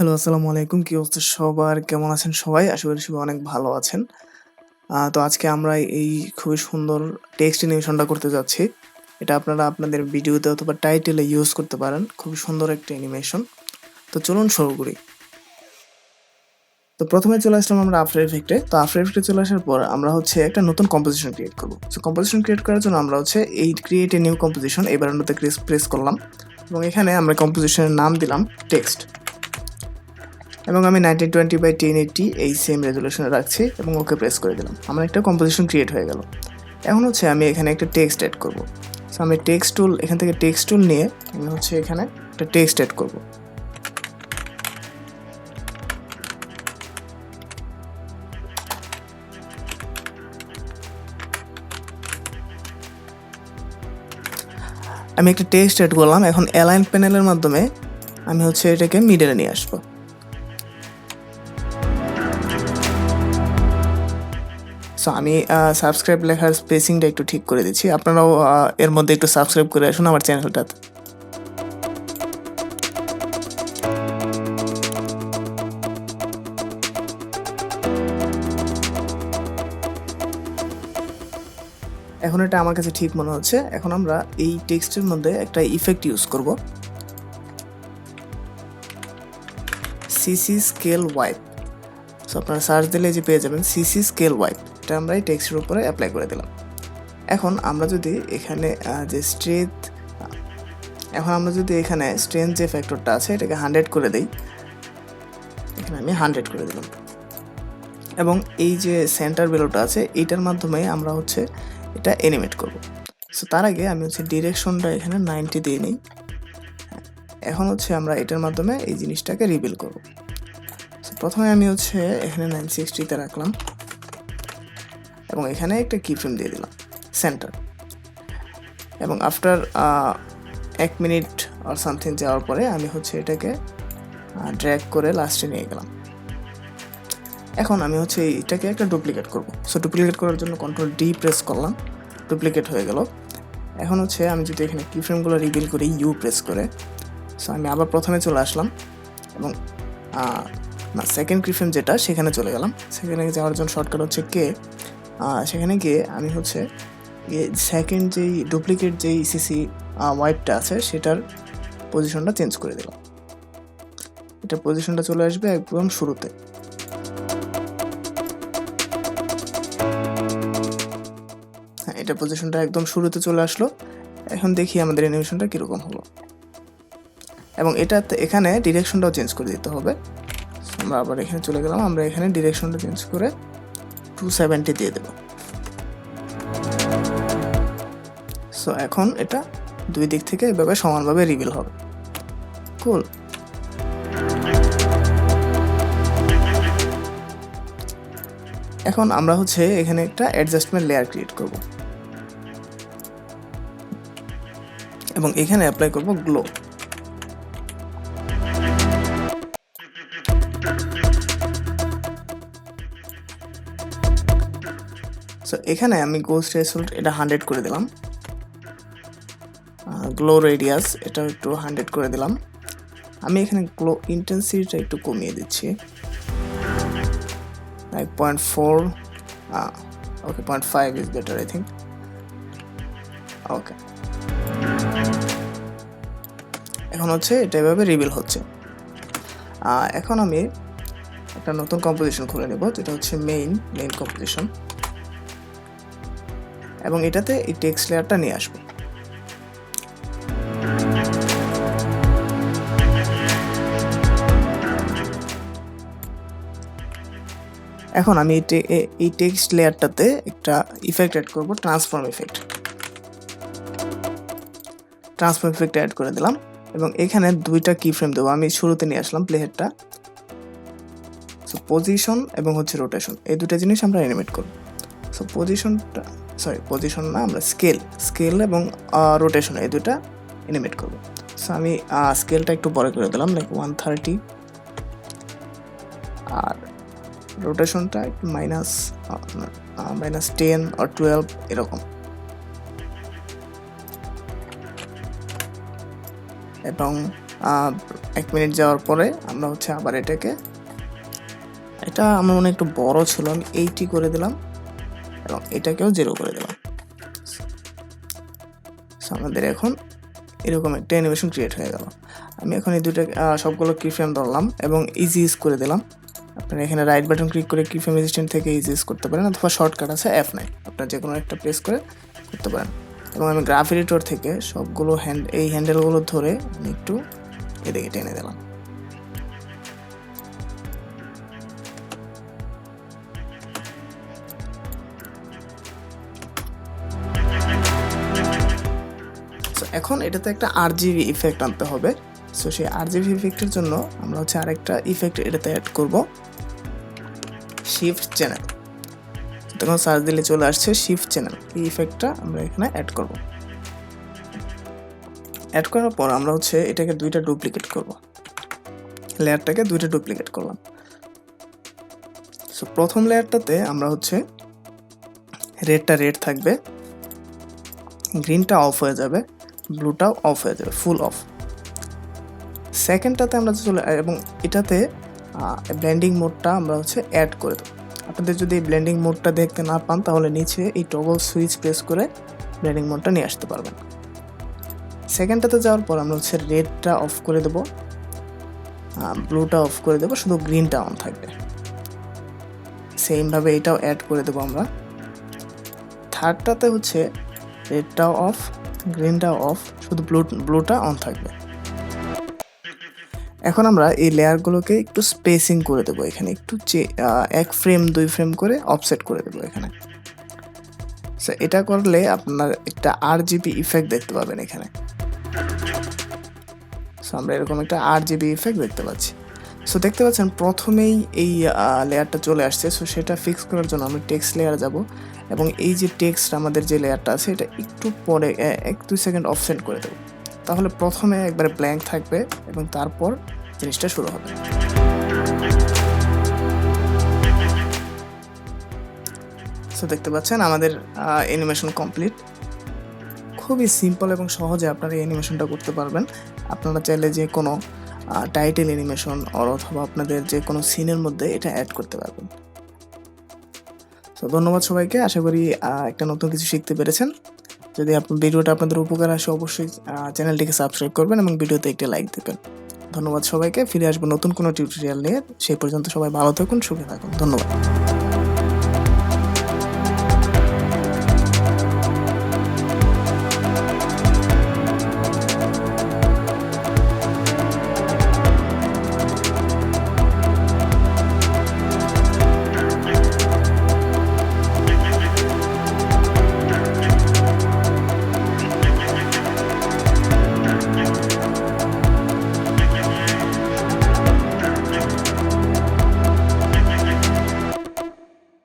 Hello, আসসালামু আলাইকুম। কি অবস্থা সবার? কেমন আছেন সবাই? আশা করি সবাই অনেক ভালো আছেন। তো আজকে আমরা এই খুবই সুন্দর টেক্সট অ্যানিমেশনটা করতে যাচ্ছি। এটা আপনারা আপনাদের ভিডিওতে অথবা টাইটেলে ইউজ করতে পারেন। খুবই সুন্দর একটা অ্যানিমেশন। তো চলুন শুরু করি। তো প্রথমে চলে আসলাম আমরা আফটার ইফেক্টে। তো আফটার ইফেক্টে চলে আসার পর আমরা একটা নতুন কম্পোজিশন ক্রিয়েট করব। সো কম্পোজিশন ক্রিয়েট করার জন্য আমরা এই ক্রিয়েট এ নিউ কম্পোজিশন এই বাটনটাতে প্রেস করলাম এবং এখানে আমরা কম্পোজিশনের নাম দিলাম টেক্সট। এবং আমি 1920x1080 এই সেম রেজুলেশনে রাখছি এবং ওকে প্রেস করে দিলাম। আমার একটা কম্পোজিশন ক্রিয়েট হয়ে গেল। এখন আমি এখানে একটা টেক্সট অ্যাড করব। সো আমি টেক্সট টুল এখান থেকে টেক্সট টুল নিয়ে আমি এখানে একটা টেক্সট অ্যাড করব। আমি একটা টেক্সট অ্যাড করলাম। এখন অ্যালাইন প্যানেলের মাধ্যমে আমি এটাকে মিডলে নিয়ে আসবো। সো আমি সাবস্ক্রাইব লেখার স্পেসিংটা একটু ঠিক করে দিচ্ছি। আপনারাও এর মধ্যে একটু সাবস্ক্রাইব করে আসুন আমার চ্যানেলটাতে। এখন এটা আমার কাছে ঠিক মনে হচ্ছে। এখন আমরা এই টেক্সটের মধ্যে একটা ইফেক্ট ইউজ করব। CC scale wipe. সো আপনারা সার্চ দিলে যে পেয়ে যাবেন সিসি স্কেল ওয়াইপ। এটা আমরা এই টেক্সটের উপরে অ্যাপ্লাই করে দিলাম। এখন আমরা যদি এখানে এখানে স্ট্রেঞ্জ যে ফ্যাক্টরটা আছে এটাকে 100 করে দেই। এখানে আমি 100 করে দিলাম। এবং এই যে সেন্টার বেলোটা আছে এইটার মাধ্যমে আমরা এটা অ্যানিমেট করব। সো তার আগে আমি ডিরেকশনটা এখানে 90 দিয়ে নিই। এখন আমরা এটার মাধ্যমে এই জিনিসটাকে রিভিল করব। সো প্রথমে আমি এখানে 960 তে রাখলাম এবং এখানে একটা কিফ্রেম দিয়ে দিলাম সেন্টার। এবং আফটার 1 মিনিট অর সামথিং যাওয়ার পরে আমি এটাকে ড্র্যাগ করে লাস্টে নিয়ে গেলাম। এখন আমি এটাকে একটা ডুপ্লিকেট করব। সো ডুপ্লিকেট করার জন্য কন্ট্রোল ডি প্রেস করলাম, ডুপ্লিকেট হয়ে গেল। এখন আমি যদি এখানে কিফ্রেমগুলো রিভিল করি ইউ প্রেস করে, সো আমি আবার প্রথমে চলে আসলাম এবং সেকেন্ড কিফ্রেম যেটা সেখানে চলে গেলাম। সেখানে যাওয়ার জন্য শর্টকাট কে। সেখানে গিয়ে আমি সেকেন্ড যেই ডুপ্লিকেট যেই সিসি ওয়াইপটা আছে সেটার পজিশনটা চেঞ্জ করে দিলাম। এটা পজিশনটা চলে আসবে একদম শুরুতে। হ্যাঁ, এটা পজিশনটা একদম শুরুতে চলে আসলো। এখন দেখি আমাদের অ্যানিমেশনটা কীরকম হলো। এবং এখানে ডিরেকশনটাও চেঞ্জ করে দিতে হবে। আমরা আবার এখানে চলে গেলাম। আমরা এখানে ডিরেকশনটা চেঞ্জ করে 270 দিয়ে দেব। সো এখন এটা দুই দিক থেকে এভাবে সমানভাবে রিভিল হবে। কুল। এখন আমরা এখানে একটা অ্যাডজাস্টমেন্ট লেয়ার ক্রিয়েট করব এবং এখানে অ্যাপ্লাই করব গ্লো। সো এখানে আমি গোস্ট রেজাল্ট এটা 100 করে দিলাম। গ্লো রেডিয়াস এটা একটু 100 করে দিলাম। আমি এখানে গ্লো ইন্টেন্সিটিটা একটু কমিয়ে দিচ্ছি, like 0.4. Okay, 0.5 is better, I think. Okay. এখন এটা এভাবে রিভিল হচ্ছে। এখন আমি একটা নতুন কম্পোজিশন খুলে নেব, যেটা মেইন কম্পোজিশন, এবং এটাতে এই টেক্সট লেয়ারটা নিয়ে আসবো। এখন আমি এই টেক্সট লেয়ারটাতে একটা ইফেক্ট অ্যাড করব, ট্রান্সফর্ম ইফেক্ট অ্যাড করে দিলাম এবং এখানে দুইটা কি ফ্রেম দেবো। আমি শুরুতে নিয়ে আসলাম প্লেহেডটা। সো পজিশন এবং রোটেশন এই দুটো জিনিস আমরা অ্যানিমেট করব। সো পজিশন না, আমরা স্কেল এবং রোটেশন এই দুটা অ্যানিমেট করব। সো আমি স্কেলটা একটু বড় করে দিলাম, লাইক 130, আর রোটেশনটা একটু -10 or 12 এরকম। এবং 1 মিনিট যাওয়ার পরে আমরা হচ্ছে আবার এটাকে, এটা আমার মনে একটু বড় ছিল, আমি 80 করে দিলাম এবং এটাকেও 0 করে দিলাম। আমাদের এখন এরকম একটা অ্যানিমেশন ক্রিয়েট হয়ে গেল। আমি এখন এই দুটো সবগুলো কিফ্রেম ধরলাম এবং ইজি ইউজ করে দিলাম। আপনারা এখানে রাইট বাটন ক্লিক করে কিফ্রেম অ্যাসিস্ট্যান্ট থেকে ইজি ইউজ করতে পারেন, অথবা শর্টকাট আছে F9, আপনারা যে কোনো একটা প্রেস করে করতে পারেন। এবং আমি গ্রাফ এডিটর থেকে সবগুলো এই হ্যান্ডেলগুলো ধরে আমি একটু এদিকে টেনে দিলাম। এখন এটাতে একটা RGB ইফেক্ট আনতে হবে। সো সেই RGB ইফেক্টের জন্য আমরা হচ্ছে আরেকটা ইফেক্ট এটাতে অ্যাড করব, শিফট চ্যানেল। তখন সার্চ দিলে চলে আসছে শিফট চ্যানেল, এই ইফেক্টটা আমরা এখানে অ্যাড করব। অ্যাড করার পর আমরা হচ্ছে এটাকে দুইটা ডুপ্লিকেট করব, লেয়ারটাকে দুইটা ডুপ্লিকেট করলাম। সো প্রথম লেয়ারটাতে আমরা হচ্ছে রেডটা রেড থাকবে, গ্রিনটা অফ হয়ে যাবে, ব্লুটাও অফ হয়ে যাবে, ফুল অফ। সেকেন্ডটাতে আমরা চলে, এবং এটাতে ব্লেন্ডিং মোডটা আমরা হচ্ছে অ্যাড করে দেবো। আপনাদের যদি এই ব্লেন্ডিং মোডটা দেখতে না পান তাহলে নিচে এই টগল সুইচ প্রেস করে ব্লেন্ডিং মোডটা নিয়ে আসতে পারবেন। সেকেন্ডটাতে যাওয়ার পর আমরা হচ্ছে রেডটা অফ করে দেবো, ব্লুটা অফ করে দেবো, শুধু গ্রিনটা অন থাকবে। সেমভাবে এটাও অ্যাড করে দেবো আমরা। থার্ডটাতে হচ্ছে রেডটাও অফ, গ্রিনটাও অফ, শুধু ব্লুটা অন থাকবে। এখন আমরা এই লেয়ারগুলোকে একটু স্পেসিং করে দেবো, এখানে একটু 1 ফ্রেম 2 ফ্রেম করে অফসেট করে দেবো এখানে। সো এটা করলে আপনার একটা RGB ইফেক্ট দেখতে পাবেন এখানে। সো আমরা এরকম একটা RGB ইফেক্ট দেখতে পাচ্ছি। সো দেখতে পাচ্ছেন প্রথমেই এই লেয়ারটা চলে আসছে। সো সেটা ফিক্স করার জন্য আমরা টেক্সট লেয়ারে যাব এবং এই যে টেক্সট আমাদের যে লেয়ারটা আছে এটা একটু পরে 1-2 সেকেন্ড অফসেট করে দেবো, তাহলে প্রথমে একবারে ব্ল্যাঙ্ক থাকবে এবং তারপর জিনিসটা শুরু হবে। সো দেখতে পাচ্ছেন আমাদের অ্যানিমেশন কমপ্লিট। খুবই সিম্পল এবং সহজে আপনারা এই অ্যানিমেশনটা করতে পারবেন। আপনারা চাইলে যে কোনো টাইটেল অ্যানিমেশন অথবা আপনাদের যে কোনো সিনের মধ্যে এটা অ্যাড করতে পারবেন। তো ধন্যবাদ সবাইকে, আশা করি একটা নতুন কিছু শিখতে পেরেছেন। যদি ভিডিওটা আপনাদের উপকার আসে অবশ্যই চ্যানেলটিকে সাবস্ক্রাইব করবেন এবং ভিডিওতে একটি লাইক দেবেন। ধন্যবাদ সবাইকে, ফিরে আসবো নতুন কোনো টিউটোরিয়াল নিয়ে। সেই পর্যন্ত সবাই ভালো থাকুন, সুখে থাকুন, ধন্যবাদ।